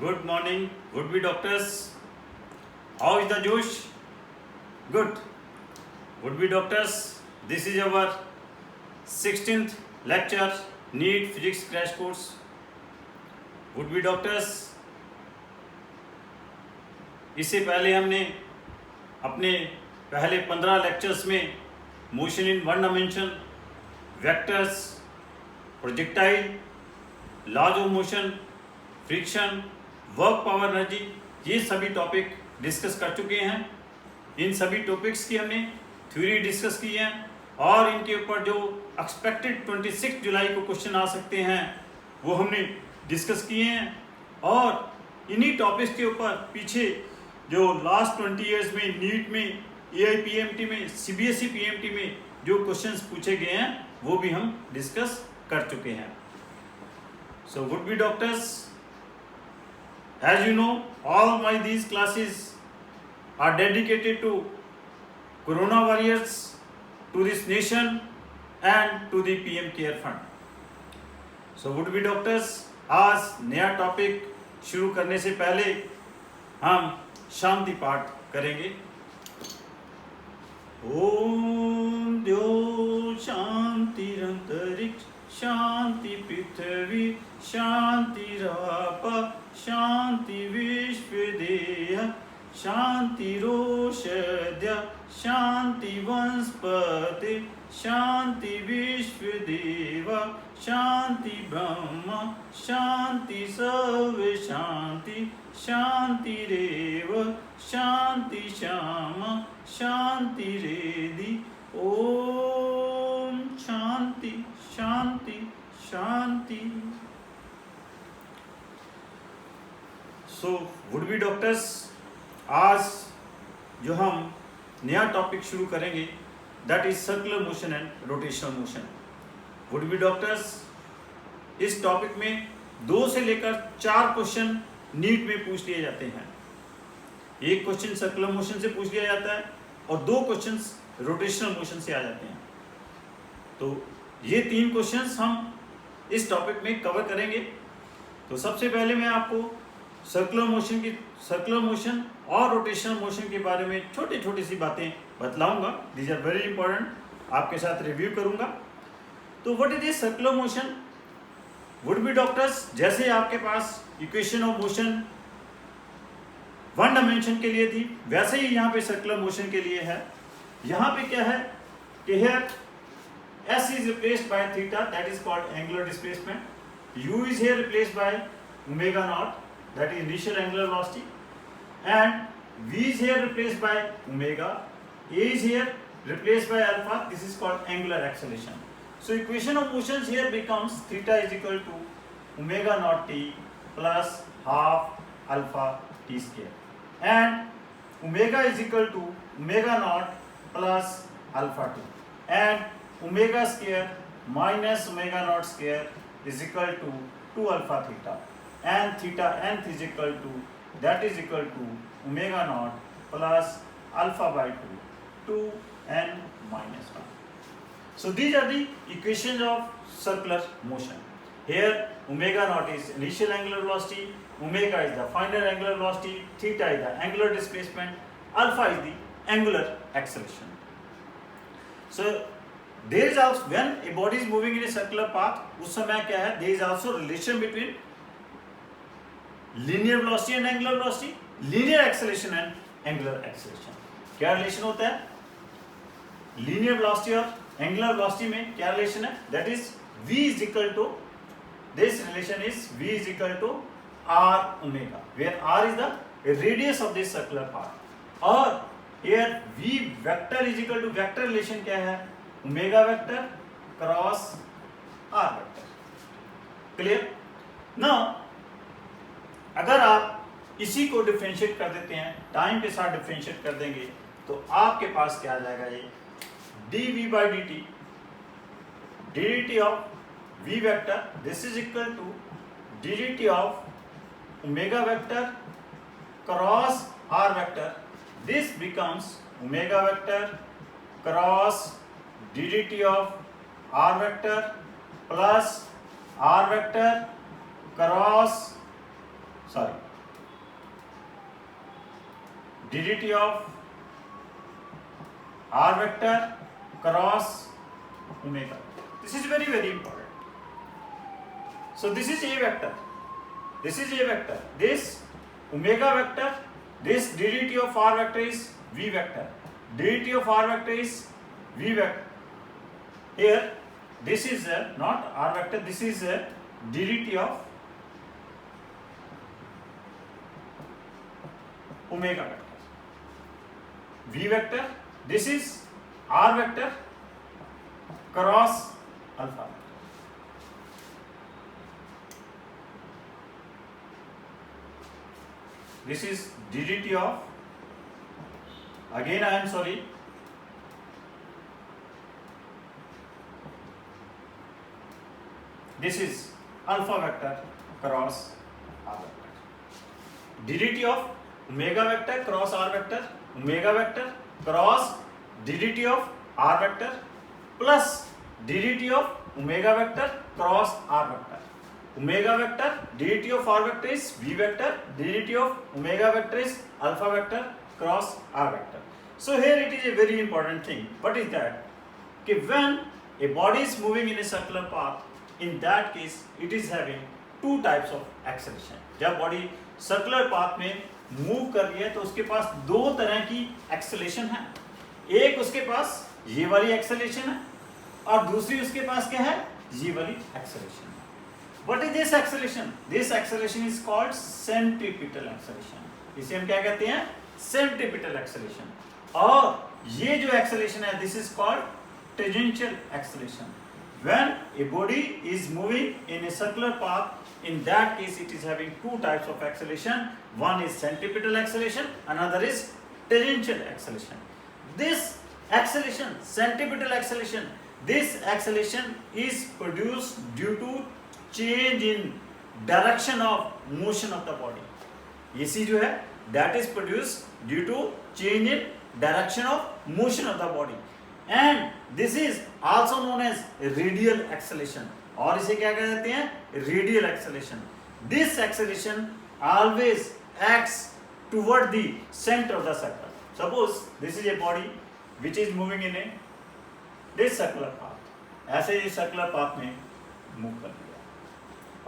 Good morning, would be doctors. How is the Josh? Good. Would be doctors, this is our 16th lecture, NEET Physics Crash Course. Would be doctors, इससे पहले हमने अपने पहले 15 lectures में motion in one dimension, vectors, projectile, laws of motion, friction, work power energy, ये सभी topic discuss कर चुके हैं। इन सभी टॉपिक्स की हमने थ्योरी डिस्कस की है और इनके ऊपर जो एक्सपेक्टेड 26 जुलाई को क्वेश्चन आ सकते हैं वो हमने डिस्कस किए हैं। और इन्हीं टॉपिक्स के ऊपर पीछे जो लास्ट 20 ईयर्स में नीट में, AIPMT में, CBSE PMT में जो क्वेश्चंस पूछे गए हैं वो भी हम डिस्कस कर चुके हैं। So would be doctors, as you know, all my these classes are dedicated to Corona warriors, to this nation and to the PM Care Fund. So would be doctors, आज नया टॉपिक शुरू करने से पहले हम शांति पाठ करेंगे। ओम द्यो शांतिरंतरिक्ष शांति पृथ्वी शांतिराप शांति विश्वदेह शांतिरोषध्य शांति वनस्पति शांति विश्वदेव शांति ब्रह्म शांति सर्व शांति शांतिरेव शांति श्याम शांति रेदि। ओम शांति शांति शांति। सो वुड बी डॉक्टर्स, आज जो हम नया टॉपिक शुरू करेंगे that is circular motion and rotational motion. Would be doctors, इस टॉपिक में 2 से लेकर 4 क्वेश्चन नीट में पूछ लिए जाते हैं। एक क्वेश्चन सर्कुलर मोशन से पूछ लिया जाता है और 2 क्वेश्चंस रोटेशनल मोशन से आ जाते हैं। तो ये 3 क्वेश्चंस हम इस टॉपिक में कवर करेंगे। तो सबसे पहले मैं आपको सर्कुलर मोशन और रोटेशनल मोशन के बारे में छोटी छोटी सी बातें बतलाऊंगा। दीज आर वेरी इंपॉर्टेंट, आपके साथ रिव्यू करूंगा। तो what is this circular motion? Would be doctors, जैसे आपके पास equation of motion one dimension के लिए थी वैसे ही यहाँ पे सर्कुलर मोशन के लिए है। यहाँ पे क्या है कि here S is replaced by theta, that is called angular displacement. U is here replaced by omega naught, that is initial angular velocity, and V is here replaced by omega. A is here replaced by alpha. This is called angular acceleration. So equation of motions here becomes theta is equal to omega naught t plus half alpha t square, and omega is equal to omega naught plus alpha t, and omega square minus omega naught square is equal to 2 alpha theta, and theta nth is equal to, that is equal to omega naught plus alpha by 2 n minus 1. So these are the equations of circular motion. Here omega naught is initial angular velocity, omega is the final angular velocity, theta is the angular displacement, alpha is the angular acceleration. So there is also, when a body is moving in a circular path, उस समय क्या है, there is also relation between linear velocity and angular velocity, linear acceleration and angular acceleration. क्या relation होता है? linear velocity और angular velocity में क्या relation है? That is V is equal to, this relation is V is equal to R omega, where R is the radius of this circular path. और here V vector is equal to, vector relation क्या है? Omega vector cross R vector. Clear? Now अगर आप इसी को differentiate कर देते हैं, टाइम के साथ डिफरेंशिएट कर देंगे तो आपके पास क्या आ जाएगा, ये dv by dt, dt of v vector, this is equal to dt of omega vector cross R vector, this becomes omega vector cross ddt of r vector plus r vector cross dt of r vector cross omega. This is very very important. So this is a vector, this is a vector, this omega vector, this dt of r vector is v vector, dt of r vector is v vector. Here this is not r vector, this is dt of omega vector, v vector, this is r vector cross alpha. This is dt of, again I am sorry, this is alpha vector cross r vector. dt of omega vector cross r vector, omega vector cross dt of r vector plus dt of omega vector cross r vector. Omega vector dt of r vector is v vector, dt of omega vector is alpha vector cross r vector. So here it is a very important thing. What is that? Okay, when a body is moving in a circular path, in that case it is having two types of acceleration. जब body circular path में move कर रही है तो उसके पास दो तरह की एक्सेलेरेशन है. एक उसके पास ये वाली एक्सेलेरेशन है और दूसरी उसके पास क्या है, ये वाली एक्सेलेरेशन है. What is this acceleration? This acceleration is called centripetal acceleration. इसे हम क्या कहते हैं, centripetal acceleration. और ये जो acceleration है, this is called tangential acceleration. When a body is moving in a circular path, in that case it is having two types of acceleration. One is centripetal acceleration, another is tangential acceleration. This acceleration, centripetal acceleration, this acceleration is produced due to change in direction of motion of the body. ये सी जो है, that is produced due to change in direction of motion of the body, and this is also known as radial acceleration. और इसे क्या कहते हैं, radial acceleration. This acceleration always acts toward the center of the circle. Suppose this is a body which is moving in a this circular path. ऐसे ही circular path में move कर लिया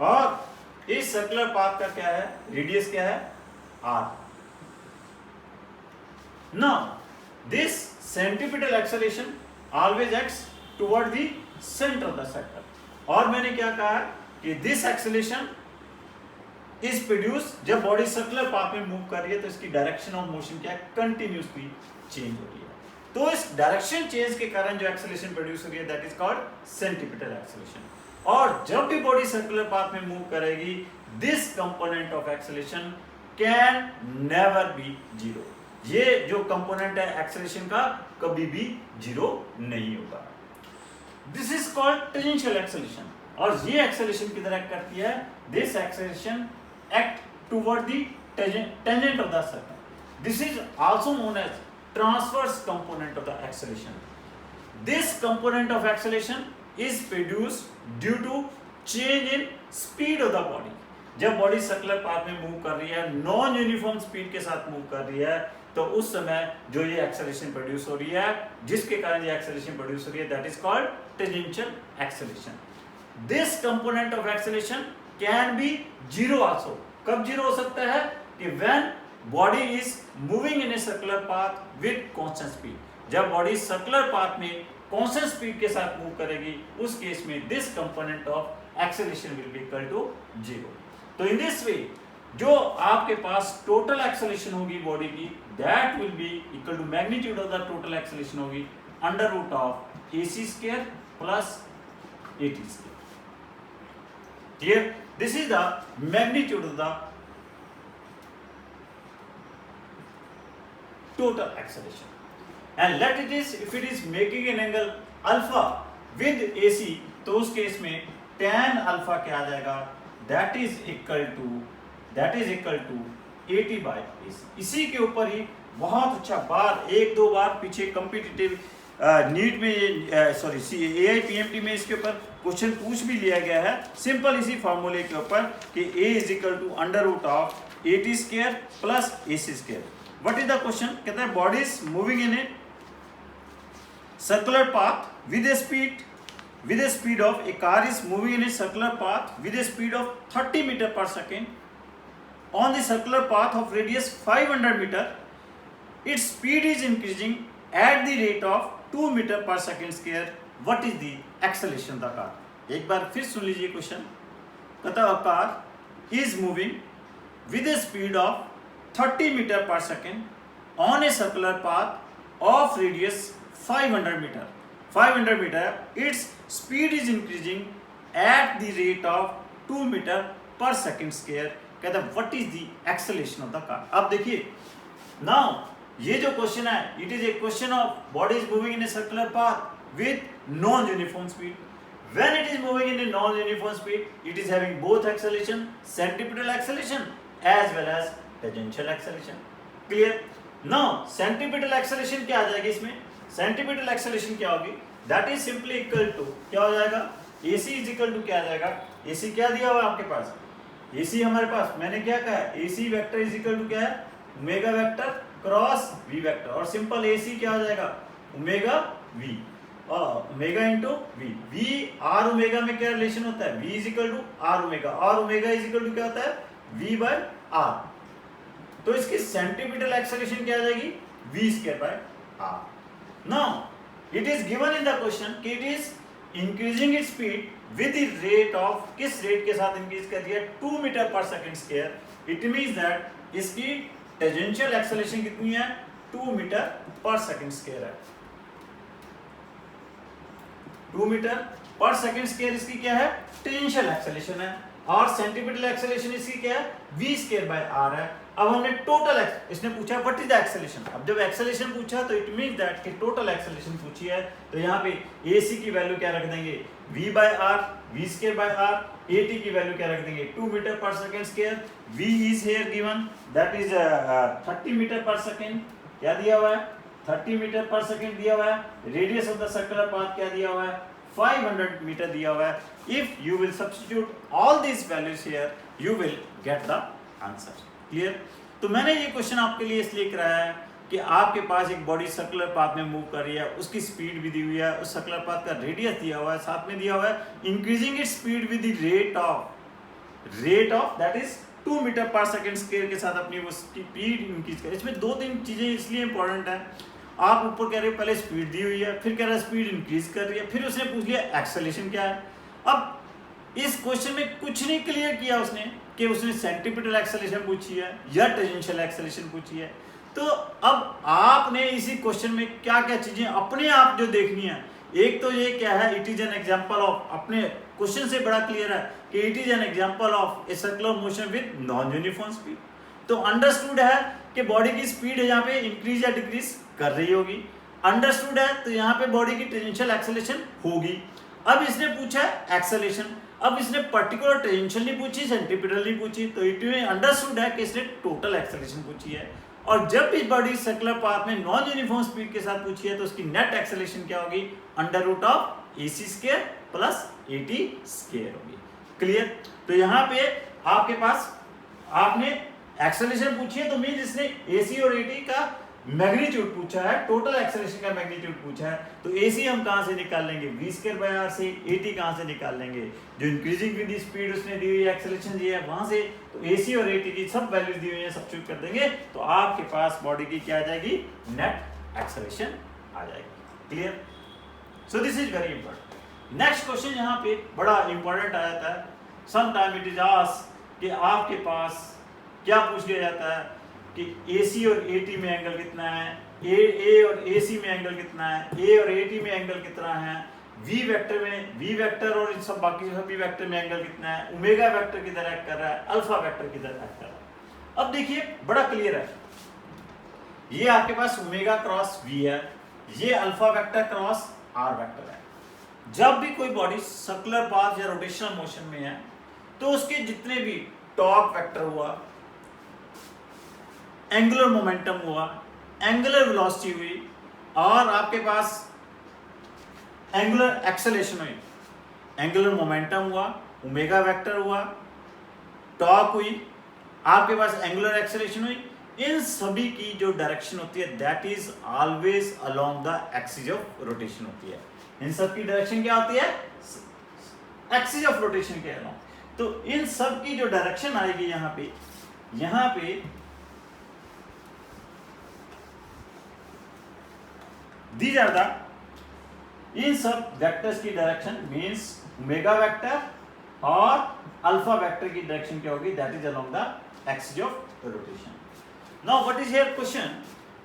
और इस circular path का क्या है, radius क्या है, r. Now this centripetal acceleration always acts toward the center of the circle. और मैंने क्या कहा कि this acceleration is produced जब बॉडी सर्कुलर पाथ में मूव कर रही है तो इसकी डायरेक्शन ऑफ मोशन क्या है, कंटिन्यूसली चेंज हो रही है. तो इस डायरेक्शन चेंज के कारण जो एक्सेलरेशन प्रोड्यूस हो रही है, that is called centripetal acceleration. और जब भी बॉडी सर्कुलर पाथ में मूव करेगी, this component of acceleration can never be zero. ये जो कंपोनेंट है एक्सेलरेशन का, कभी भी जीरो नहीं होगा. This is called tangential acceleration. और ये एक्सेलरेशन किधर एक्ट करती है, this acceleration act toward the tangent of the circle. This is also known as transverse component of the acceleration. This component of acceleration is produced due to change in speed of the body. जब body circular path में move कर रही है, non uniform speed के साथ move कर रही है, तो उस समय जो ये एक्सेलरेशन प्रोड्यूस हो रही है, जिसके कारण ये एक्सेलरेशन प्रोड्यूस हो रही है, that is called tangential acceleration. This component of acceleration can be zero also. कब जीरो हो सकता है कि when body is moving in a circular path with constant speed. जब बॉडी सर्कुलर पाथ में कांस्टेंट स्पीड के साथ मूव करेगी, उस केस में this component of acceleration will be equal to zero. तो इन दिस वे जो आपके पास टोटल एक्सेलरेशन होगी बॉडी की, that will be equal to magnitude of the total acceleration होगी under root of AC square plus AT square. Clear? This is the magnitude of the total acceleration. And let it is, if it is making an angle alpha with AC, तो उस case में tan alpha क्या आ जाएगा, that is equal to 80 by AC. इसी के ऊपर ही बहुत अच्छा बार एक दो बार पीछे कॉम्पिटिटिव नीट में सॉरी AIPMT में इसके ऊपर क्वेश्चन पूछ भी लिया गया है, सिंपल इसी फॉर्मूले के ऊपर कि A is equal to under root of AT square plus AC square. What is the question, कहता है body is moving in a circular path with a speed of a car is moving in a circular path with a speed of 30 metre per second on the circular path of radius 500 meter. Its speed is increasing at the rate of 2 meter per second square. What is the acceleration of the car? एक बार फिर सुन लीजिए question, कहता है car is moving with a speed of 30 meter per second on a circular path of radius 500 meter. 500 meter. Its speed is increasing at the rate of 2 meter per second square. कहता है what is the acceleration of the car. अब देखिए now ये जो question है it is a question of body is moving in a circular path with non uniform speed. When it is moving in a non uniform speed it is having both acceleration, centripetal acceleration as well as tangential acceleration. Clear? Now centripetal acceleration क्या आ जाएगी इसमें, centripetal acceleration क्या होगी, that is simply equal to क्या हो जाएगा, AC is equal to क्या आ जाएगा, AC क्या दिया हुआ है आपके पास, AC हमारे पास मैंने क्या कहा है, AC vector is equal to क्या है, omega vector cross V vector, और सिंपल AC क्या हो जाएगा, ओमेगा V और omega into V R omega में क्या रिलेशन होता है, V is equal to R omega, और ओमेगा इज इक्वल टू क्या होता है, V बाय R। तो इसकी सेंट्रीपिटल एक्सेलरेशन क्या आ जाएगी, V square by R। Now it is given in the question कि it is increasing its speed with the rate of, किस रेट के साथ इंक्रीज कर दिया, 2 मीटर पर second square. It means that इसकी टेंजेंशियल एक्सेलरेशन कितनी है, 2 मीटर पर सेकंड स्क्वायर है। 2 मीटर पर सेकंड स्क्वायर इसकी क्या है, टेंजेंशियल एक्सेलरेशन है, और सेंट्रीपिटल एक्सेलरेशन इसकी क्या है, V स्क्वायर बाय R है। अब हमने टोटल इसने पूछा व्हाट इज द एक्सेलरेशन। अब जब एक्सेलरेशन पूछा तो इट मींस दैट कि टोटल एक्सेलरेशन पूछी है, तो यहाँ पे AC की वैल्यू क्या रख देंगे, V by R, V square by R, AT की वैल्यू क्या रख देंगे, 2 मीटर पर second square. V is here given that is 30 metre पर सेकंड, क्या दिया हुआ है, 30 मीटर पर सेकंड दिया हुआ है। Radius of the circular path क्या दिया हुआ है, 500 मीटर दिया हुआ है। If you will substitute all this values here you will get the answer. Clear? तो मैंने ये क्वेश्चन आपके लिए इसलिए कराया है कि आपके पास एक बॉडी सर्कुलर पाथ में मूव कर रही है, उसकी स्पीड भी दी हुई है, उस सर्कुलर पाथ का रेडियस दिया हुआ है, साथ में दिया हुआ है increasing its speed with the rate of that is 2 metre पर सेकंड स्क्वायर के साथ अपनी वो स्पीड इंक्रीज कर। इसमें 2-3 चीजें इसलिए इंपॉर्टेंट है, आप ऊपर कह रहे हो पहले स्पीड दी हुई है, फिर कह रहा है स्पीड इंक्रीज कर रही है, फिर उसने पूछ लिया एक्सेलरेशन क्या है। अब इस क्वेश्चन में कुछ नहीं क्लियर किया उसने कि उसने सेंट्रीपिटल एक्सेलरेशन पूछी है या टेंजेंशियल एक्सेलरेशन पूछी है। तो अब आपने इसी क्वेश्चन में क्या क्या चीजें अपने आप जो देखनी है, एक तो ये क्या है, it is an example of, अपने क्वेश्चन से बड़ा क्लियर है कि it is an example of a circular motion with non uniform speed. तो अंडरस्टूड है कि बॉडी की स्पीड है यहाँ पे इंक्रीज या डिक्रीज कर रही होगी, अंडरस्टूड है तो यहाँ पे बॉडी की टेंजेंशियल एक्सेलरेशन होगी। अब इसने पूछा है एक्सेलरेशन, अब इसने पर्टिकुलर टेंजेंशियल नहीं पूछी, सेंट्रीपिटल नहीं पूछी, तो इट में अंडरस्टूड है कि इसने टोटल एक्सेलरेशन पूछी है। और जब इस बॉडी सर्कुलर पाथ में नॉन यूनिफॉर्म स्पीड के साथ पूछी है तो उसकी नेट एक्सेलरेशन क्या होगी, under root of AC square plus AT square होगी। क्लियर? तो यहाँ पे आपके पास आपने एक्सेलरेशन पूछी है तो मीन इसने AC और AT का मैग्नीट्यूड पूछा है, टोटल एक्सेलरेशन का मैग्नीट्यूड पूछा है। तो AC हम कहां से निकाल लेंगे, V स्क्वायर बाय R से। AT कहां से निकाल लेंगे, जो इंक्रीजिंग विद स्पीड उसने दी हुई एक्सेलरेशन दी है वहां से। तो AC और AT की सब वैल्यूज दी हुई है, सब्स्टिट्यूट कर देंगे तो आपके पास बॉडी की क्या आ जाएगी, नेट एक्सेलरेशन आ जाएगी। Clear? So this is very important. Next question यहाँ पे बड़ा इंपॉर्टेंट आ जाता है, some time it is asked कि आपके पास क्या पूछ लिया जाता है कि AC और AT में एंगल कितना है, A और AC में एंगल कितना है, A और AT में एंगल कितना है, V वेक्टर और सब बाकी सभी वेक्टर में एंगल कितना है, ओमेगा वेक्टर किधर एक्ट कर रहा है, अल्फा वेक्टर किधर एक्ट कर रहा है। अब देखिए बड़ा क्लियर है, ये आपके पास ओमेगा क्रॉस V है, ये alpha vector cross R vector है। जब भी कोई बॉडी सर्कुलर पाथ या रोटेशनल मोशन में है तो उसके जितने भी टॉर्क वेक्टर हुआ, एंगुलर मोमेंटम हुआ, एंगुलर वेलोसिटी हुई, और आपके पास एंगुलर एक्सेलरेशन हुई, एंगुलर मोमेंटम हुआ, ओमेगा वेक्टर हुआ, टॉर्क हुई, आपके पास एंगुलर एक्सेलरेशन हुई, इन सभी की जो डायरेक्शन होती है that is always along the axis of rotation होती है। इन सब की डायरेक्शन क्या होती है? एक्सिस ऑफ रोटेशन के अलोंग। तो इन सब की जो डायरेक्शन आएगी यहाँ पे दीज आर द इन सब वेक्टर्स की डायरेक्शन मींस ओमेगा वेक्टर और अल्फा वेक्टर की डायरेक्शन क्या होगी? That is along the axis of rotation. Now what is here question?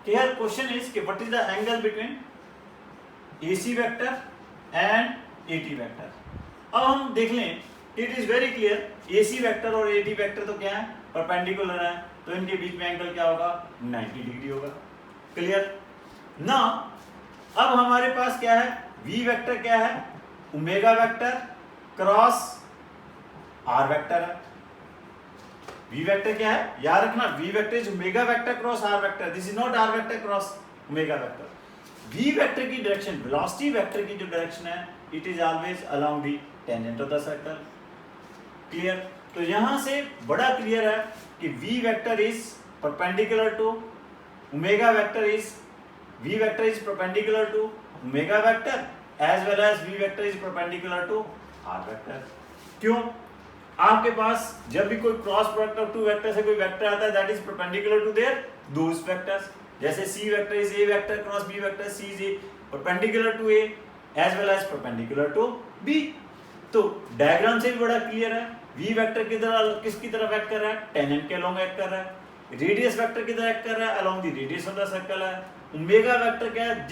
Here question is कि what is the angle between AC vector and AT vector. अब हम देख लें, it is very clear, AC vector और AT vector तो क्या है? Perpendicular है, तो इनके बीच में एंगल क्या होगा? 90 डिग्री होगा। क्लियर ना? अब हमारे पास क्या है? V वेक्टर क्या है? Omega vector cross R vector है। V वेक्टर क्या है? याद रखना, V vector is omega vector cross R vector. This is not R vector cross omega vector. V vector की डायरेक्शन, वेलोसिटी वेक्टर की जो डायरेक्शन है, it is always along the tangent of the circle. Clear? तो यहां से बड़ा clear है कि V vector is perpendicular to omega vector is V vector is perpendicular to omega vector as well as V vector is perpendicular to R vector. क्यों? आपके पास जब भी कोई cross product of two vector से कोई वेक्टर आता है that is perpendicular to their those vectors. जैसे C vector is A vector cross B vector, C is A perpendicular to A as well as perpendicular to B। तो diagram से भी बड़ा clear है, V वेक्टर किसकी तरफ act कर रहा है? टेंजेंट के अलोंग एक्ट कर रहा है। रेडियस वेक्टर किधर एक्ट कर रहा है? Along the radius of the circle है। ओमेगा वेक्टर क्या है?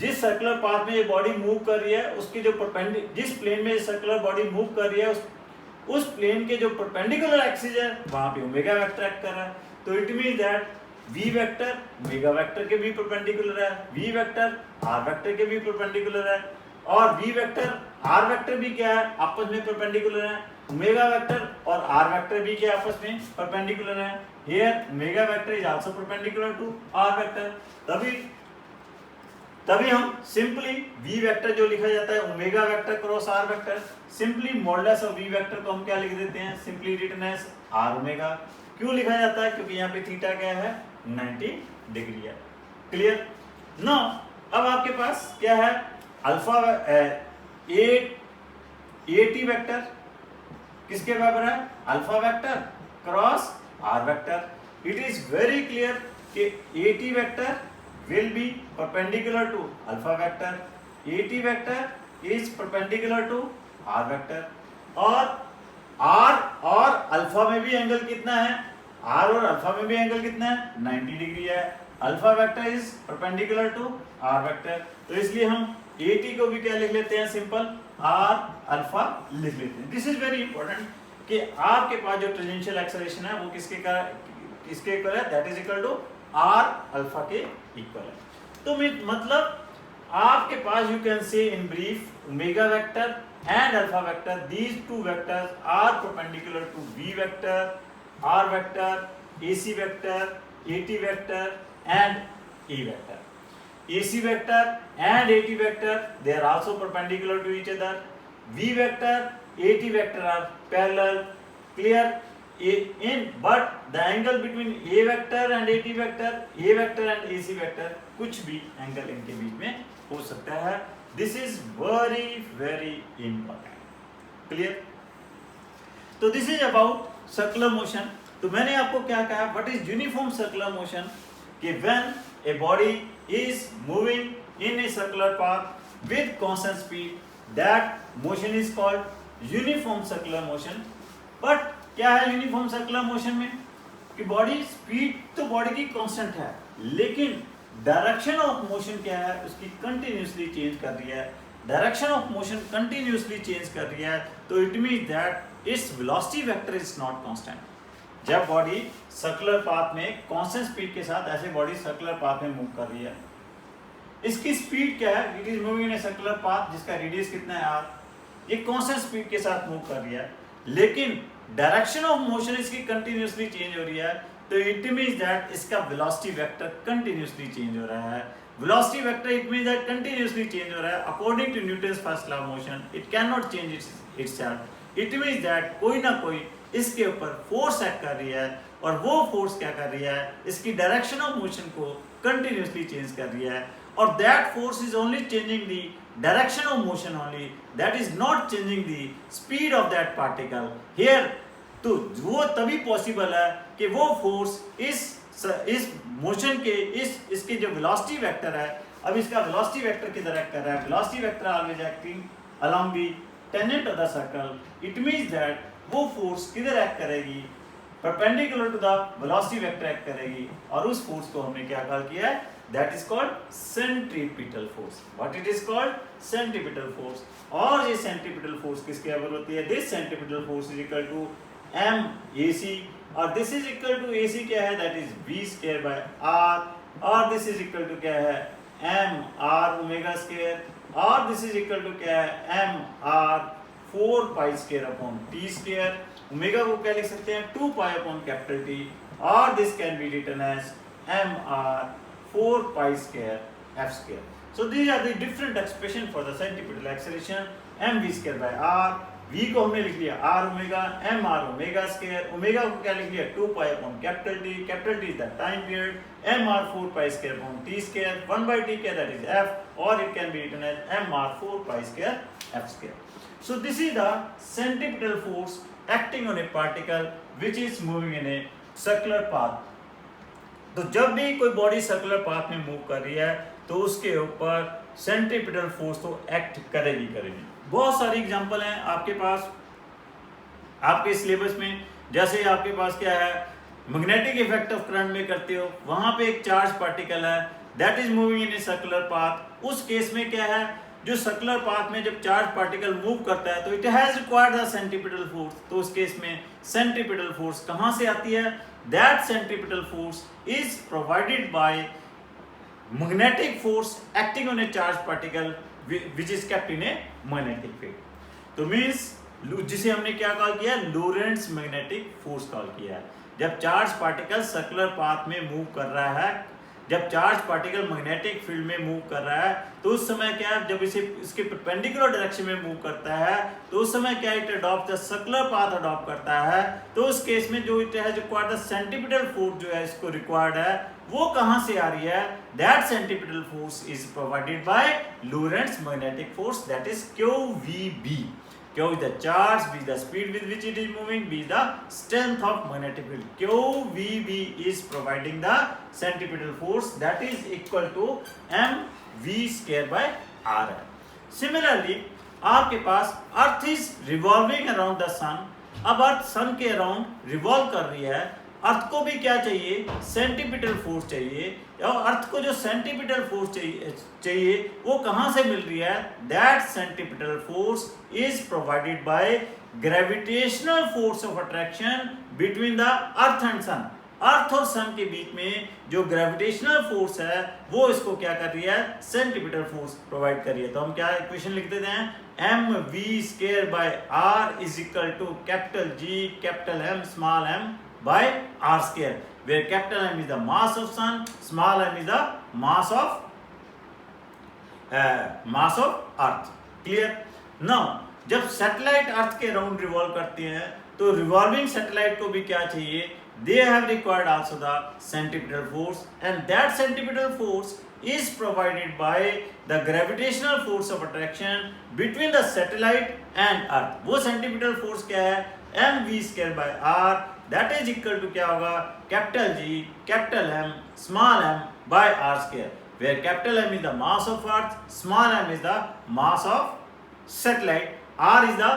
जिस सर्कुलर पाथ में ये बॉडी मूव कर रही है उसकी जो जिस प्लेन में सर्कुलर बॉडी मूव कर रही है उस प्लेन के जो परपेंडिकुलर एक्सिस है वहां पे ओमेगा वेक्टर एक्ट कर रहा है। तो it mean that V vector omega vector के भी परपेंडिकुलर है, V वेक्टर R वेक्टर के भी परपेंडिकुलर है, और V वेक्टर R वेक्टर भी क्या है? आपस में परपेंडिकुलर है। ओमेगा वेक्टर और R वेक्टर भी क्या आपस में परपेंडिकुलर है। Here omega vector is also perpendicular to R vector. तभी हम सिंपली V वेक्टर जो लिखा जाता है omega vector cross R vector, simply modulus of V vector को हम क्या लिख देते हैं? Simply written as R omega. क्यों लिखा जाता है? क्योंकि यहाँ पे थीटा क्या है? 90 डिग्री है। क्लियर? नो, अब आपके पास क्या है? अल्फा AT वेक्टर किसके बराबर है? Alpha vector cross R vector. It is very clear कि AT vector will be perpendicular to alpha vector, AT vector is perpendicular to R vector, और R और अल्फा में भी एंगल कितना है? R और अल्फा में भी एंगल कितना है? 90 डिग्री है। Alpha vector is perpendicular to R vector, तो इसलिए हम AT को भी क्या लिख लेते हैं? सिंपल R अल्फा लिख लेते हैं। दिस इज वेरी इंपॉर्टेंट कि आपके पास जो टेंजेंशियल एक्सेलरेशन है वो किसके इक्वल है? That is equal to R alpha के इक्वल है। तो मतलब आपके पास you can say in brief omega vector and alpha vector, these two vectors are perpendicular to V vector, R vector, AC vector, AT vector and E vector. AC vector and AT vector, they are also perpendicular to each other. V vector, AT vector are parallel. Clear? But the angle between A vector and AT vector, A vector and AC vector, कुछ भी angle इनके बीच में हो सकता है। This is very very important. Clear? तो this is about circular motion. तो मैंने आपको क्या कहा? What is uniform circular motion? कि when a body is moving in a circular path with constant speed, that motion is called uniform circular motion. But क्या है uniform circular motion में? कि बॉडी स्पीड तो बॉडी की constant है, लेकिन direction of motion क्या है? उसकी कंटिन्यूसली चेंज कर रही है। Direction of motion continuously change कर रही है, तो it means that its velocity vector is not constant. जब बॉडी सर्कुलर पाथ में कांस्टेंट स्पीड के साथ ऐसे बॉडी सर्कुलर पाथ में मूव कर रही है, इसकी स्पीड क्या है? It is moving in a circular path जिसका रेडियस कितना है r, ये कांस्टेंट स्पीड के साथ मूव कर रही है, लेकिन डायरेक्शन ऑफ मोशन इसकी कंटिन्यूसली चेंज हो रही है, तो इट मींस दैट इसका वेलोसिटी वेक्टर कंटिन्यूसली चेंज हो रहा है। Velocity vector it means that continuously change हो रहा है according to Newton's first law of motion, it can not change itself. It means that कोई ना कोई इसके ऊपर फोर्स एक्ट कर रही है, और वो फोर्स क्या कर रही है, इसकी डायरेक्शन ऑफ मोशन को कंटिन्यूसली चेंज कर रही है, और that force is only changing the direction of motion only, that is not changing the speed of that particle here. तो वो तभी पॉसिबल है कि वो फोर्स इस मोशन के इसके जो वेलोसिटी वेक्टर है, अब इसका वेलोसिटी वेक्टर किधर एक्ट कर रहा है, velocity vector always acting along the tangent of the circle, it means that वो फोर्स किधर एक्ट करेगी, perpendicular to the velocity vector act करेगी, और उस फोर्स को हमने क्या कॉल किया है, that is called centripetal force. What it is called, centripetal force. और ये सेंट्रीपिटल फोर्स किसके बराबर होती है, this centripetal force is equal to M A C, और this is equal to A C क्या है, that is v square by r, और दिस इज इक्वल टू क्या है, एम आर ओमेगा स्क्वायर, और दिस इज इक्वल टू क्या है, M R 4 pi square upon T square. Omega को क्या लिख सकते हैं, 2 पाई अपॉन कैपिटल टी, और this can be written as M R 4 pi square F square. So these are the different expression for the centripetal acceleration. M V square by R, v को हमने लिख लिया r omega, m r omega square, omega को क्या लिख लिया 2 pi upon capital t is the time period, m r 4 pi square upon t square, 1 by t क्या, that is f, और it can be written as m r 4 pi square f square. So this is the centripetal force acting on a particle which is moving in a circular path. तो जब भी कोई body circular path में move कर रही है तो उसके ऊपर सेंट्रीपिटल फोर्स तो एक्ट करेगी। बहुत सारी एग्जांपल हैं आपके पास आपके सिलेबस में, जैसे आपके पास क्या है, मैग्नेटिक इफेक्ट ऑफ करंट में करते हो, वहां पे एक चार्ज पार्टिकल है that is moving in a circular path. उस केस में क्या है, जो सर्कुलर पाथ में जब चार्ज पार्टिकल मूव करता है तो it has required the centripetal force. तो उस केस में सेंट्रीपिटल फोर्स कहां से आती है, that centripetal force is provided by magnetic force acting on A charge particle which is kept in a magnetic field। तो मींस जिसे हमने क्या कॉल किया, लोरेंट्स मैग्नेटिक फोर्स कॉल किया है। जब चार्ज पार्टिकल सर्कुलर पाथ में मूव कर रहा है, जब चार्ज पार्टिकल मैग्नेटिक फील्ड में मूव कर रहा है, तो उस समय क्या है, जब इसे इसके परपेंडिकुलर डायरेक्शन में मूव करता है तो उस समय क्या, it adopt the circular path adopt करता है। तो उस केस में जो it has required the centripetal force जो है इसको रिक्वायर्ड है, वो कहां से आ रही है, that centripetal force is provided by Lorentz magnetic force, that is QVB। Q is the charge, V is the speed with which it is moving, B is the strength of magnetic field। QVB is providing the centripetal force that is equal to mv square by r। Similarly, आपके पास earth is revolving around the sun. अब earth सन के around revolve कर रही है, अर्थ को भी क्या चाहिए, सेंट्रीपिटल फोर्स चाहिए, और अर्थ को जो सेंट्रीपिटल फोर्स चाहिए वो कहां से मिल रही है, that centripetal force is provided by gravitational force of attraction between the earth and sun. Earth और सन के बीच में जो ग्रेविटेशनल फोर्स है वो इसको क्या कर रही है, सेंट्रीपिटल फोर्स प्रोवाइड कर रही है। तो हम क्या इक्वेशन लिख देते हैं, mv square by r is equal to capital G capital M small m by r square, where capital M is the mass of sun, small m is the mass of earth। clear? now जब satellite अर्थ के round revolve करते हैं तो revolving satellite को भी क्या चाहिए, they have required also the centripetal force, and that centripetal force is provided by the gravitational force of attraction between the satellite and earth। वो centripetal force क्या है, mv square by r, that is equal to क्या होगा, capital G capital M small m by r square, where capital M is the mass of earth, small m is the mass of satellite, r is the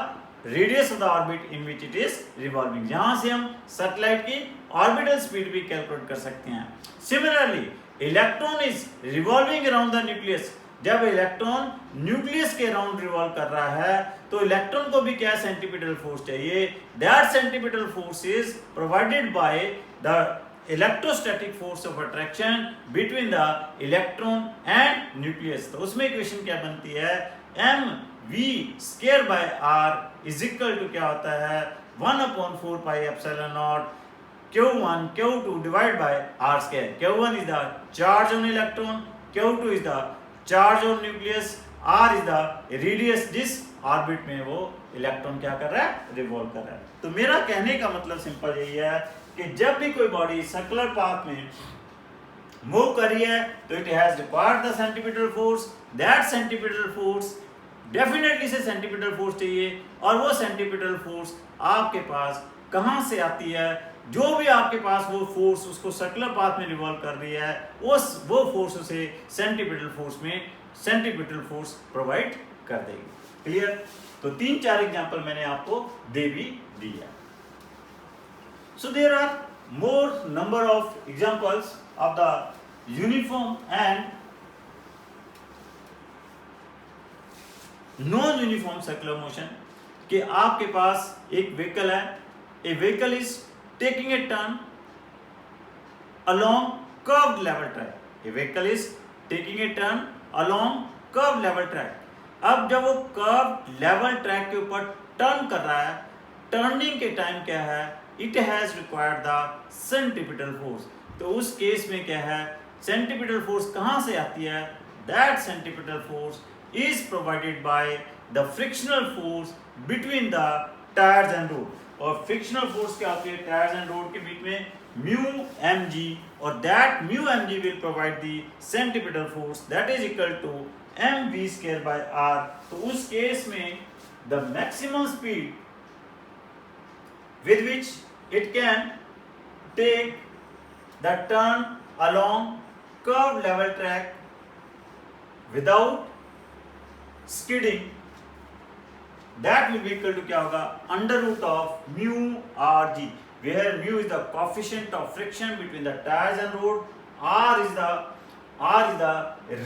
radius of the orbit in which it is revolving। यहाँ से हम satellite की orbital speed भी calculate कर सकते हैं। Similarly electron is revolving around the nucleus. जब electron nucleus के अराउंड रिवॉल्व कर रहा है तो इलेक्ट्रॉन को भी क्या सेंट्रीपिटल फोर्स चाहिए, that centripetal force is provided by the electrostatic force of attraction between the electron and nucleus. तो उसमें इक्वेशन क्या बनती है, mv square by r is equal to क्या होता है, 1/4 pi epsilon naught Q1 Q2 divided by r square। Q1 is the charge on electron, Q2 is the charge on nucleus, r is the radius, this orbit में वो electron क्या कर रहा है, revolve कर रहा है। तो मेरा कहने का मतलब सिंपल यही है कि जब भी कोई बॉडी सर्कुलर पाथ में मूव कर रही है तो it has required the centripetal force, that centripetal force definitely से सेंटीपिटल फोर्स चाहिए, और वो सेंटीपिटल फोर्स आपके पास कहाँ से आती है, जो भी आपके पास वो फोर्स उसको सर्कुलर पाथ में रिवॉल्व कर रही है वो फोर्स उसे सेंटीपिटल फोर्स प्रोवाइड कर देगी। क्लियर? तो 3-4 एग्जांपल मैंने आपको दे भी दिया। So there are more number of examples of the uniform and non uniform circular motion. कि आपके पास एक व्हीकल है, a vehicle is taking a turn along curved level track. A vehicle is taking a turn along curved level track. अब जब वो curve level track के ऊपर टर्न कर रहा है, टर्निंग के टाइम क्या है, it has required the centripetal force. तो उस केस में क्या है, सेंटीपिटल फोर्स कहाँ से आती है, that centripetal force is provided by the frictional force between the tyres and road. और फ्रिक्शनल फोर्स क्या होती है टायर्स एंड रोड के बीच में, म्यू mg, और that mu mg will provide the centripetal force that is equal to mv square by r। तो उस केस में the maximum speed with which it can take the turn along curved level track without skidding, that will be equal to क्या होगा, under root of mu R G, where mu is the coefficient of friction between the tires and road, r is the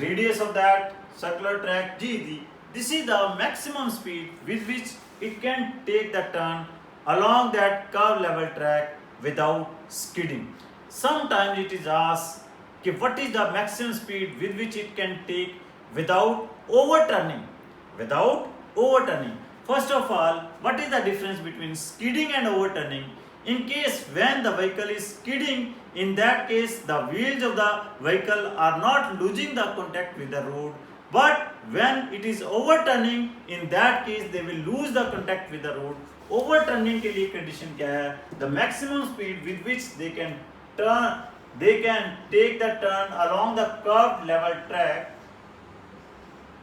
radius of that circular track, this is the maximum speed with which it can take the turn along that curved level track without skidding. Sometimes it is asked कि what is the maximum speed with which it can take without overturning. First of all, what is the difference between skidding and overturning? In case when the vehicle is skidding, in that case the wheels of the vehicle are not losing the contact with the road, but when it is overturning, in that case they will lose the contact with the road. Overturning के लिए condition क्या है, the maximum speed with which they can take the turn along the curved level track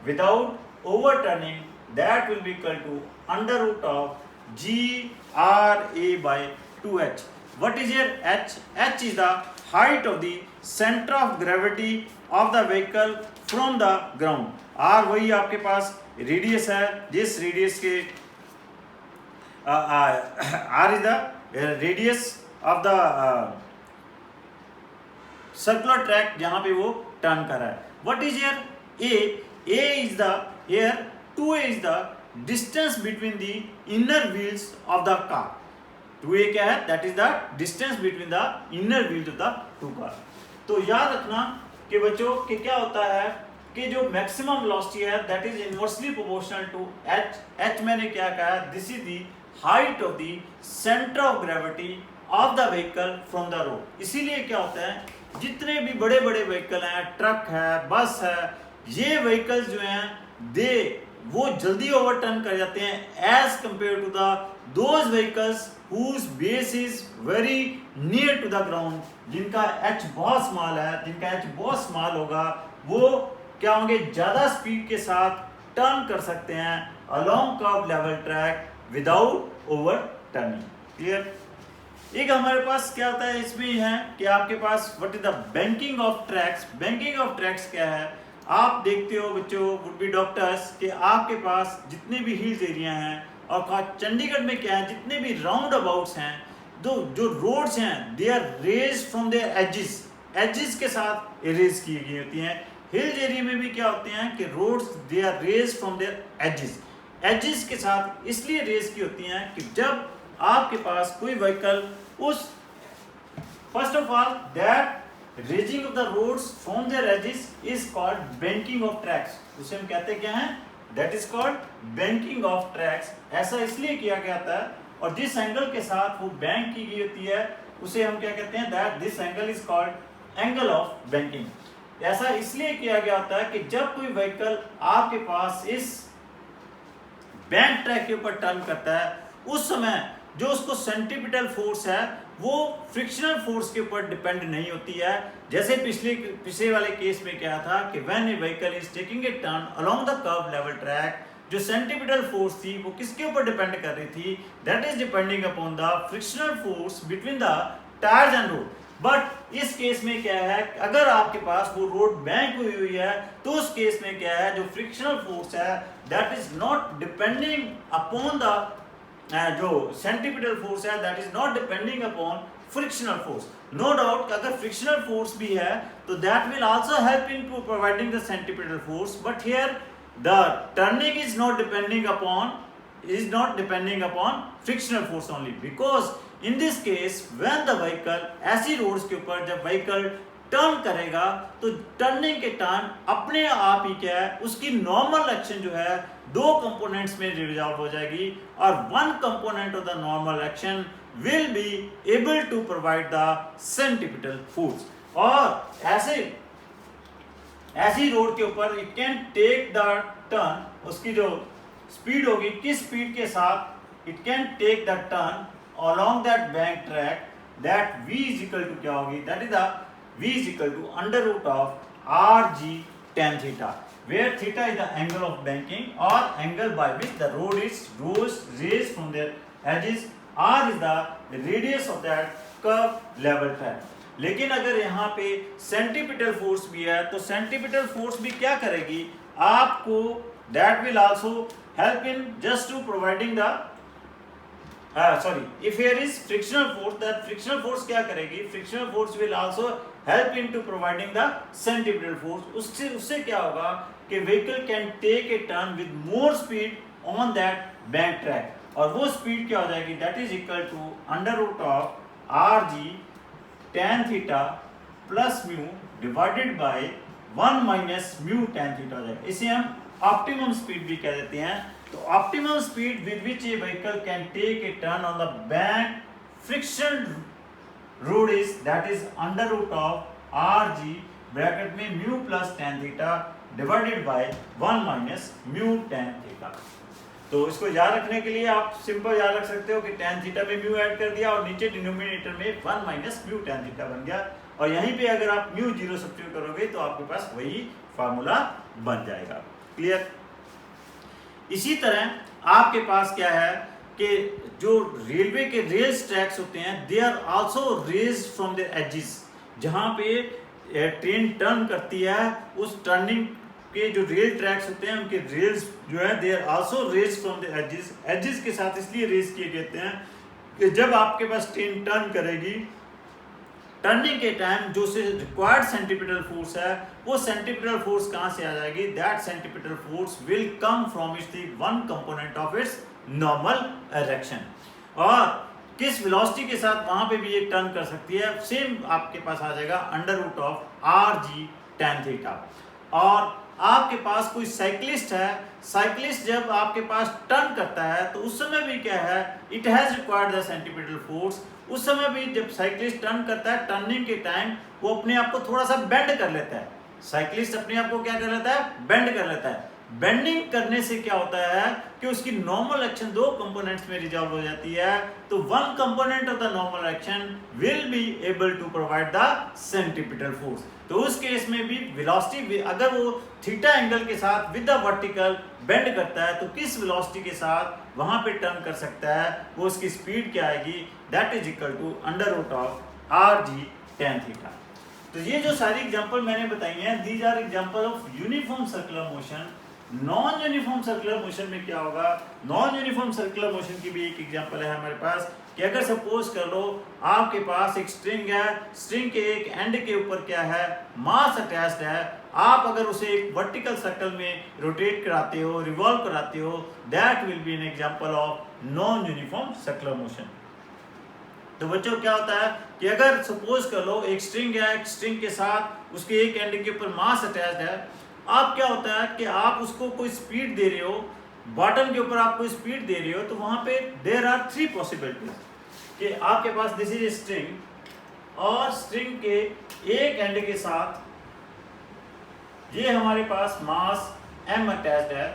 without overturning, that will be equal to under root of GRA by 2h. What is here h? H is the height of the center of gravity of the vehicle from the ground. R वही आपके पास radius है, जिस radius के R is the radius of the circular track जहाँ पे वो turn कर रहा है. What is here A is the here 2a is the distance between the inner wheels of the car. 2a क्या है, that is the distance between the inner wheels of the two car. तो याद रखना कि बच्चों कि क्या होता है कि जो मैक्सिमम वेलोसिटी है that is inversely proportional to h. h मैंने क्या कहा, this is the height of the center of gravity of the vehicle from the road. इसीलिए क्या होता है, जितने भी बड़े बड़े व्हीकल हैं, ट्रक है, बस है, ये व्हीकल्स जो हैं वो जल्दी ओवरटर्न कर जाते हैं as compare to those vehicles whose base is very near to the ground, जिनका एच बहुत स्मॉल है, जिनका एच बहुत स्मॉल होगा, वो क्या होंगे, ज्यादा स्पीड के साथ टर्न कर सकते हैं along curve level track without overturning. Clear? एक हमारे पास क्या होता है इसमें है कि आपके पास what is the banking of tracks. Banking of tracks क्या है, आप देखते हो बच्चों, वुड बी डॉक्टर्स, कि आपके पास जितने भी हिल्स एरिया हैं और चंडीगढ़ में क्या है, जितने भी राउंड अबाउट्स हैं, जो रोड्स हैं, they are raised from their edges के साथ रेज की गई होती हैं। हिल्स एरिया में भी क्या होते हैं कि roads they are raised from their edges के साथ इसलिए रेज की होती हैं कि जब आपके पास कोई व्हीकल उस first of all that raising of the roads from their edges is called banking of tracks. उसे हम कहते क्या हैं, that is called banking of tracks. ऐसा इसलिए किया गया था, और जिस एंगल के साथ वो बैंक की गई होती है उसे हम क्या कहते हैं, that this angle is called angle of banking. ऐसा इसलिए किया गया होता है कि जब कोई व्हीकल आपके पास इस बैंक ट्रैक के ऊपर टर्न करता है, उस समय जो उसको सेंट्रीपिटल फोर्स है वो फ्रिक्शनल फोर्स के ऊपर डिपेंड नहीं होती है। जैसे पिछले वाले केस में क्या था कि when A vehicle is taking a turn along the curve level track, जो सेंट्रीपिटल फोर्स थी वो किसके ऊपर डिपेंड कर रही थी, that is depending upon the frictional force between the tyres and road. But इस केस में क्या है, अगर आपके पास वो रोड बैंक हुई हुई है तो उस केस में क्या है, जो फ्रिक्शनल फोर्स है that is not depending upon the जो सेंट्रीपिटल फोर्स है that is not depending upon frictional force. No doubt अगर फ्रिक्शनल फोर्स भी है तो that will also help in to providing the centripetal force, but here the turning is not depending upon frictional force only, because in this case when the vehicle, ऐसी roads के ऊपर जब vehicle turn करेगा तो turning के time अपने आप ही क्या है, उसकी नॉर्मल एक्शन जो है दो कंपोनेंट्स में रिजॉल्व हो जाएगी और one component of the normal action will be able to provide the centripetal force. और ऐसी रोड के ऊपर it can take the turn, उसकी जो स्पीड होगी, किस स्पीड के साथ it can take the turn along that bank track, that v is equal to क्या होगी, that is the v is equal to under root of rg tan theta, where theta is the angle of banking or angle by which the road is raised from their edges, r is the radius of that curve level track। लेकिन अगर यहाँ पे centripetal force भी है तो centripetal force भी क्या करेगी आपको, that will also help in just to providing the if here is frictional force, that frictional force क्या करेगी, frictional force will also help into providing the centripetal force। उससे क्या होगा कि vehicle can take a turn with more speed on that bank track, और वो speed क्या हो जाएगी, that is equal to under root of rg tan theta plus mu divided by 1 minus mu tan theta हो जाएगा। इसे हम optimum speed भी कह देते हैं। तो optimum speed with which a vehicle can take a turn on the bank friction road is that is under root of are G bracket में mu plus tan theta divided by 1 minus mu tan theta. तो इसको याद रखने के लिए आप simple याद रख सकते हो कि टेन थीटा में म्यू ऐड कर दिया और नीचे डिनोमिनेटर में 1 माइनस म्यू टेन थीटा बन गया, और यहीं पे अगर आप म्यू जीरो सब्स्टिट्यूट करोगे तो आपके पास वही फार्मूला बन जाएगा। क्लियर। इसी तरह आपके पास क्या है कि जो रेलवे के रेल्स ट्रैक्स होते हैं they are also raised from their edges, जहां पे ट्रेन टर्न करती है उस टर्निंग के जो रेल ट्रैक्स होते हैं उनके रेल्स जो है they are also raised from their edges. Edges के साथ इसलिए रेज किए जाते हैं कि जब आपके पास ट्रेन टर्न करेगी, टर्निंग के टाइम जो से रिक्वायर्ड सेंट्रीपिटल फोर्स है वो सेंट्रीपिटल फोर्स कहां से आ जाएगी, that centripetal force will come from its the one component of its normal direction. और किस वेलोसिटी के साथ वहां पे भी ये टर्न कर सकती है, सेम आपके पास आ जाएगा under root of are g ten theta. और आपके पास कोई साइक्लिस्ट है, साइक्लिस्ट जब आपके पास टर्न करता है तो उस समय भी क्या है, it has required the centripetal force. उस समय भी जब साइक्लिस्ट टर्न करता है टर्निंग के टाइम वो अपने आप को थोड़ा सा बेंड कर लेता है, साइक्लिस्ट अपने आप को क्या कर लेता है, बेंड कर लेता है। बेंडिंग करने से क्या होता है कि उसकी नॉर्मल एक्शन दो कंपोनेंट्स में रिजॉल्व हो जाती है, तो one component of the normal action will be able to provide the centripetal force. तो उस केस में भी वेलोसिटी अगर वो थीटा एंगल के साथ विद द वर्टिकल बेंड करता है तो किस वेलोसिटी के साथ वहां पे टर्न कर सकता है, वो उसकी स्पीड क्या आएगी, that is equal to under root of are g ten theta. तो ये जो सारी एग्जांपल मैंने बताई हैं these are example of uniform circular motion. Non uniform circular motion में क्या होगा, नॉन यूनिफॉर्म सर्कुलर मोशन की भी एक एग्जांपल है हमारे पास कि अगर सपोज कर लो आपके पास एक स्ट्रिंग है, स्ट्रिंग के एक एंड के ऊपर क्या है, मास अटैच्ड है, आप अगर उसे एक वर्टिकल सर्कल में रोटेट कराते हो, रिवॉल्व कराते हो, that will B an example of non uniform circular motion. तो बच्चों क्या होता है कि अगर सपोज कर लो एक स्ट्रिंग है, एक स्ट्रिंग के साथ उसके एक एंड के ऊपर मास अटैच्ड है, आप क्या होता है कि आप उसको कोई स्पीड दे रहे हो, बॉटम के ऊपर आप कोई स्पीड दे रहे हो, तो वहां पे देयर आर थ्री पॉसिबिलिटीज कि आपके पास दिस इज ए स्ट्रिंग और स्ट्रिंग के एक एंड के साथ ये हमारे पास मास m अटैच्ड है,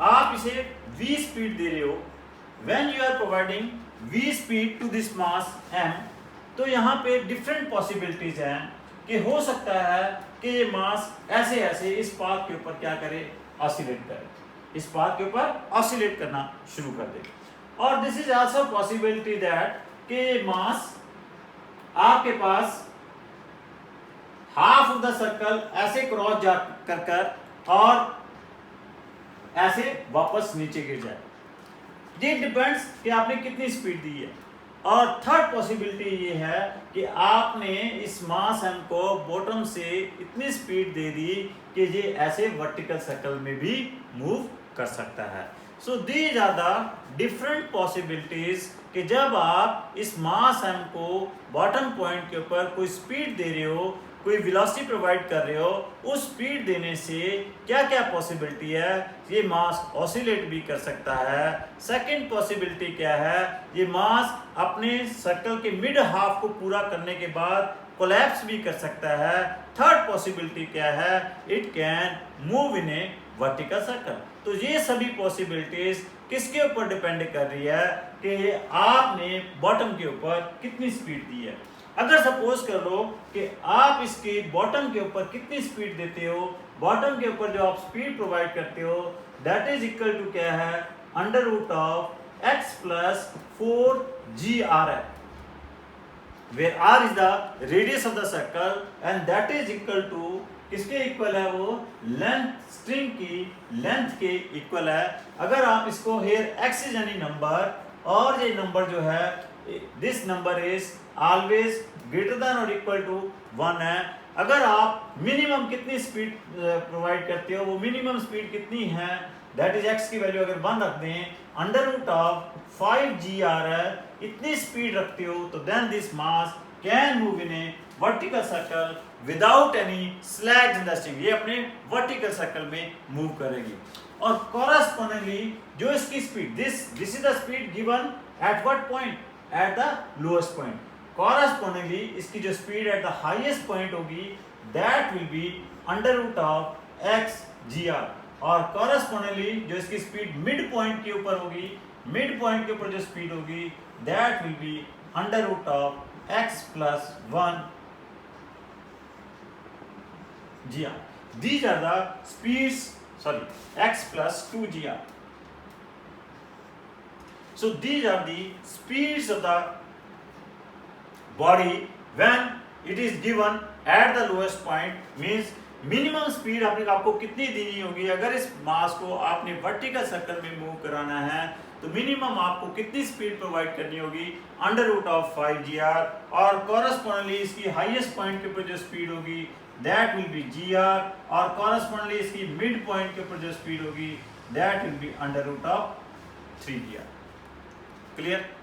आप इसे v स्पीड दे रहे हो, when you are providing v speed to this mass m, तो यहाँ पे डिफरेंट पॉसिबिलिटीज हैं कि हो सकता है कि ये मास ऐसे ऐसे इस पाथ के ऊपर क्या करे, ऑसिलेट करे, इस पाथ के ऊपर ऑसिलेट करना शुरू कर दे। और this is also possibility that कि मास आपके पास हाफ ऑफ द सर्कल ऐसे क्रॉस जा कर और ऐसे वापस नीचे गिर जाए। ये डिपेंड्स कि आपने कितनी स्पीड दी है। और थर्ड पॉसिबिलिटी ये है कि आपने इस मास m को बॉटम से इतनी स्पीड दे दी कि ये ऐसे वर्टिकल सर्कल में भी मूव कर सकता है। So these are the different possibilities कि जब आप इस मास m को बॉटम पॉइंट के ऊपर कोई स्पीड दे रहे हो, कोई वेलोसिटी प्रोवाइड कर रहे हो, उस स्पीड देने से क्या क्या पॉसिबिलिटी है, ये मास ऑसिलेट भी कर सकता है। सेकंड पॉसिबिलिटी क्या है, ये मास अपने सर्कल के मिड हाफ को पूरा करने के बाद कोलैप्स भी कर सकता है। थर्ड पॉसिबिलिटी क्या है, it can move in a vertical circle. तो ये सभी पॉसिबिलिटीज किसके ऊपर डिपेंड कर रही है कि आपने बॉटम के ऊपर कितनी स्पीड दी है। अगर सपोज कर लो कि आप इसके बॉटम के ऊपर कितनी स्पीड देते हो, बॉटम के ऊपर जो आप स्पीड प्रोवाइड करते हो, दैट इज इक्वल टू क्या है, under root of x plus 4gr है, where r is the radius of the circle and that is equal to किसके इक्वल है, वो लेंथ, स्ट्रिंग की लेंथ के इक्वल है। अगर आप इसको here x is any number और ये नंबर जो है this number is always greater than और इक्वल टू 1 है। अगर आप मिनिमम कितनी स्पीड प्रोवाइड करते हो, वो मिनिमम स्पीड कितनी है, दैट इज x की वैल्यू अगर 1 रख दें, अंडर रूट ऑफ 5gr है, इतनी स्पीड रखते हो तो then this mass can move in a vertical circle without any slacks in the string. ये अपने वर्टिकल सर्कल में मूव करेगी। और कॉरस्पॉन्डिंगली जो इसकी speed, this is the speed given at what point, at the lowest point. Correspondingly इसकी जो speed at the highest point होगी that will be under root of xgr। और कॉरस्पॉन्डिंगली जो इसकी स्पीड मिड पॉइंट के ऊपर होगी, मिड पॉइंट के ऊपर जो स्पीड होगी that will be under root of x plus 1 gr। These are the speeds, x plus 2gr. So these are the speeds of the body when it is given at the lowest point, means minimum speed आपको कितनी देनी होगी। अगर इस मास को आपने vertical circle में move कराना है तो मिनिमम आपको कितनी स्पीड प्रोवाइड करनी होगी, अंडर रूट ऑफ 5gr। और कॉरस्पॉन्डिंगली इसकी हाईएस्ट पॉइंट के ऊपर जो स्पीड होगी दैट विल बी gr, और कॉरस्पॉन्डिंगली इसकी मिड पॉइंट के ऊपर जो स्पीड होगी that will be under root of 3gr। Clear?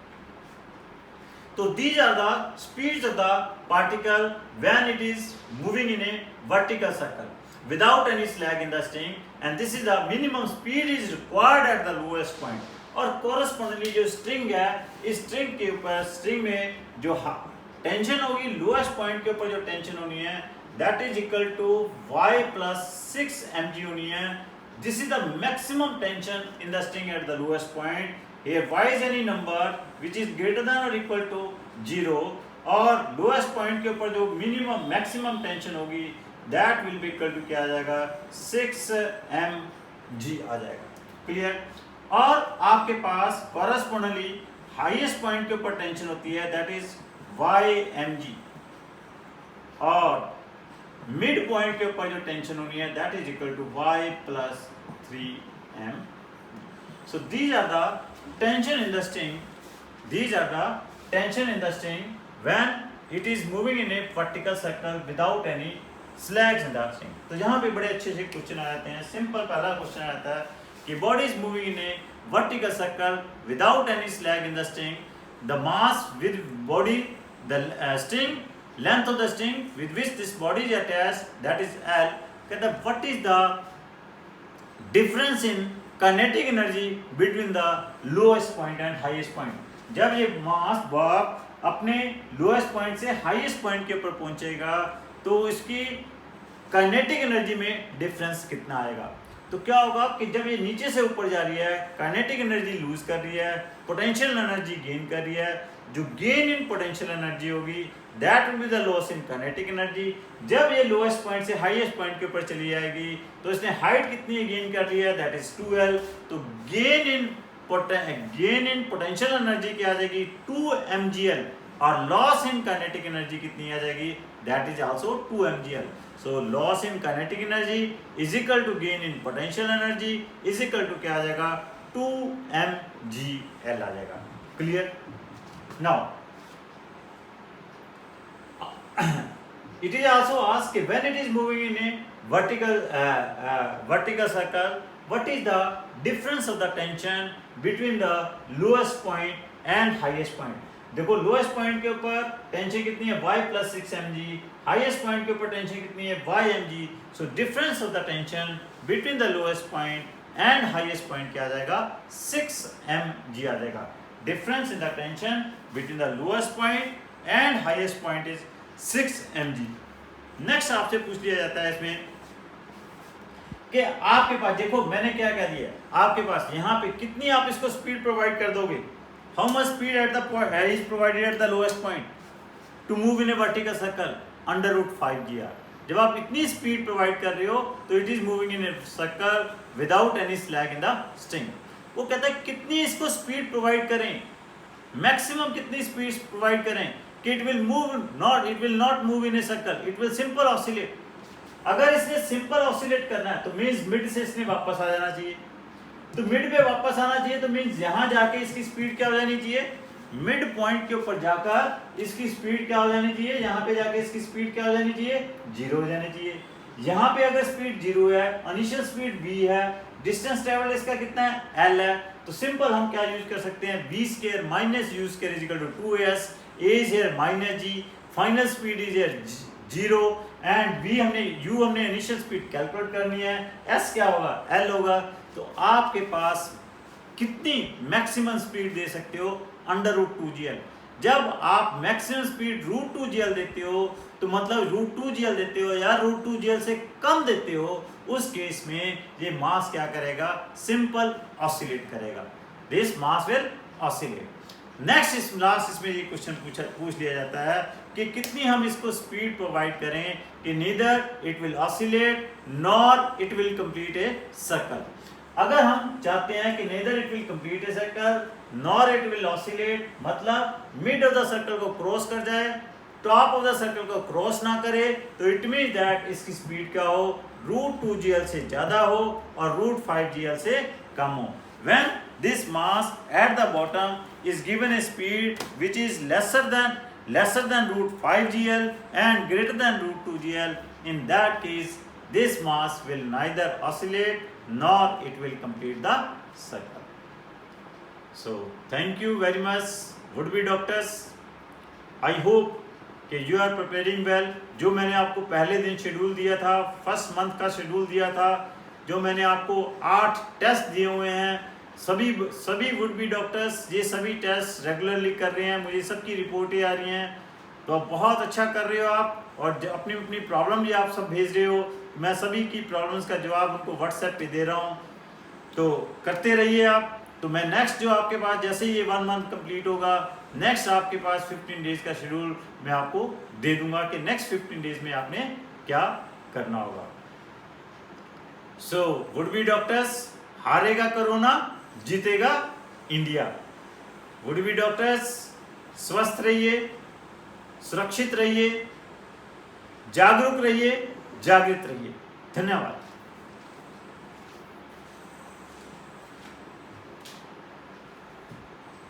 तो these are the speeds of the particle when it is moving in a vertical circle without any slag in the string, and this is the minimum speed is required at the lowest point। और correspondingly जो string है, इस string के ऊपर, string में जो tension होगी, lowest point के ऊपर जो टेंशन होनी है that is equal to y plus 6 mg होनी है। This is the maximum tension in the string at the lowest point। Here y is any number which is greater than or equal to 0, और lowest point के ऊपर जो minimum maximum tension होगी that will be equal to क्या आ जाएगा, 6 mg आ जाएगा। Clear? और आपके पास कॉरस्पॉन्डिंगली हाईएस्ट पॉइंट के ऊपर टेंशन होती है दैट इज y mg, और मिड पॉइंट के ऊपर जो टेंशन होनी है that is equal to y plus 3m। So these are the tension in the string, these are the tension in the string when it is moving in a vertical circle without any slags in the string। तो यहाँ पे बड़े अच्छे से question आ जाते हैं। Simple पहला question आता है कि body is moving in a vertical circle without any slag in the string, the mass with body, the string, length of the string with which this body is attached, that is L। कहता है what is the difference in kinetic energy between the lowest point and highest point। जब ये मास Bob अपने lowest point से highest point के ऊपर पहुंचेगा तो इसकी काइनेटिक एनर्जी में डिफरेंस कितना आएगा। तो क्या होगा कि जब ये नीचे से ऊपर जा रही है, काइनेटिक एनर्जी लूज कर रही है, पोटेंशियल एनर्जी गेन कर रही है, जो गेन इन पोटेंशियल एनर्जी होगी that will be the loss in kinetic energy. जब ये लोएस्ट पॉइंट से हाईएस्ट पॉइंट के ऊपर चली जाएगी तो इसने हाइट कितनी गेन कर रही है, दैट इज 2L। तो गेन इन पोटेंशियल एनर्जी क्या आ जाएगी, 2mgl, और लॉस इन काइनेटिक एनर्जी कितनी आ जाएगी, that is also 2mgl। So loss in kinetic energy is equal to gain in potential energy is equal to क्या आ जाएगा, 2mgl आ जाएगा। Clear? Now it is also asked when it is moving in a vertical circle, what is the difference of the tension between the lowest point and highest point। देखो lowest point के ऊपर tension कितनी है, y + 6 mg, highest point के ऊपर tension कितनी है, y mg। So difference of the tension between the lowest point and highest point क्या आ जाएगा, 6 mg आ जाएगा। Difference in the tension between the lowest point and highest point is 6 mg। Next आपसे पूछ लिया जाता है इसमें कि आपके पास, देखो मैंने क्या क्या दिया, आपके पास यहाँ पे कितनी आप इसको स्पीड प्रोवाइड कर दोगे, how much speed at the point is provided eight the lowest point two move in a vertical circle √5gr। जब आप इतनी स्पीड प्रोवाइड कर रहे हो तो it is moving in a circle without any slag in the string. वो कहता है कितनी इसको स्पीड प्रोवाइड करें, मैक्सिमम कितनी स्पीड प्रोवाइड करें कि it will not move in a circle, it will simple oscillate. अगर इसने सिंपल ऑसिलेट करना है तो मींस मिड से इसने वापस आ जाना चाहिए, तो मिड पे वापस आना चाहिए, तो मींस यहां जाके इसकी स्पीड क्या हो जानी चाहिए, मिड पॉइंट के ऊपर जाकर इसकी स्पीड क्या हो जानी चाहिए, यहां पे जाके इसकी स्पीड क्या हो जानी चाहिए, 0 हो जानी चाहिए। यहां पे अगर स्पीड 0 है, इनिशियल स्पीड v है, डिस्टेंस ट्रेवल इसका कितना है, l है, तो सिंपल हम क्या यूज कर सकते हैं, v² - u² = 2s, a is here -g, final speed is here 0 and v हमने इनिशियल स्पीड कैलकुलेट करनी है, s क्या होगा, l होगा। तो आपके पास कितनी मैक्सिमम स्पीड दे सकते हो, √2gl। जब आप मैक्सिमम स्पीड √2gl देते हो तो मतलब √2gl देते हो या √2gl से कम देते हो, उस केस में ये मास क्या करेगा, सिंपल ऑसिलेट करेगा, this mass will oscillate. Next last इसमें ये क्वेश्चन पूछ लिया जाता है कि कितनी हम इसको स्पीड प्रोवाइड करें कि neither it will oscillate nor it will complete a circle. अगर हम चाहते हैं कि neither it will complete a circle nor it will oscillate, मतलब मिड ऑफ द सर्कल को क्रॉस कर जाए, टॉप ऑफ द सर्कल को क्रॉस ना करे, तो इट मीन दैट इसकी स्पीड क्या हो, √2gl से ज्यादा हो और √5gl से कम हो। When this mass at the bottom is given a speed which is lesser than √5gl and greater than √2gl, in that case this mass will neither oscillate nor it will complete the circle. So thank you very much would be doctors, I hope कि you are preparing well। जो मैंने आपको पहले दिन schedule दिया था, first month का schedule दिया था, जो मैंने आपको 8 टेस्ट दिए हुए हैं, सभी वुड बी डॉक्टर्स ये सभी टेस्ट रेगुलरली कर रहे हैं, मुझे सबकी रिपोर्टें आ रही हैं, तो आप बहुत अच्छा कर रहे हो आप, और अपनी अपनी प्रॉब्लम भी आप सब भेज रहे हो, मैं सभी की प्रॉब्लम्स का जवाब उनको व्हाट्सएप पे दे रहा हूँ, तो करते रहिए आप। तो मैं नेक्स्ट जो आपके पास जैसे ही ये 1 मंथ कंप्लीट होगा, नेक्स्ट आपके पास 15 डेज का शेड्यूल मैं आपको दे दूंगा कि नेक्स्ट 15 डेज में आपने क्या करना होगा। सो वुड बी डॉक्टर्स, हारेगा कोरोना जीतेगा इंडिया। वुड बी डॉक्टर्स स्वस्थ रहिए, सुरक्षित रहिए, जागरूक रहिए, जागृत रहिए। धन्यवाद।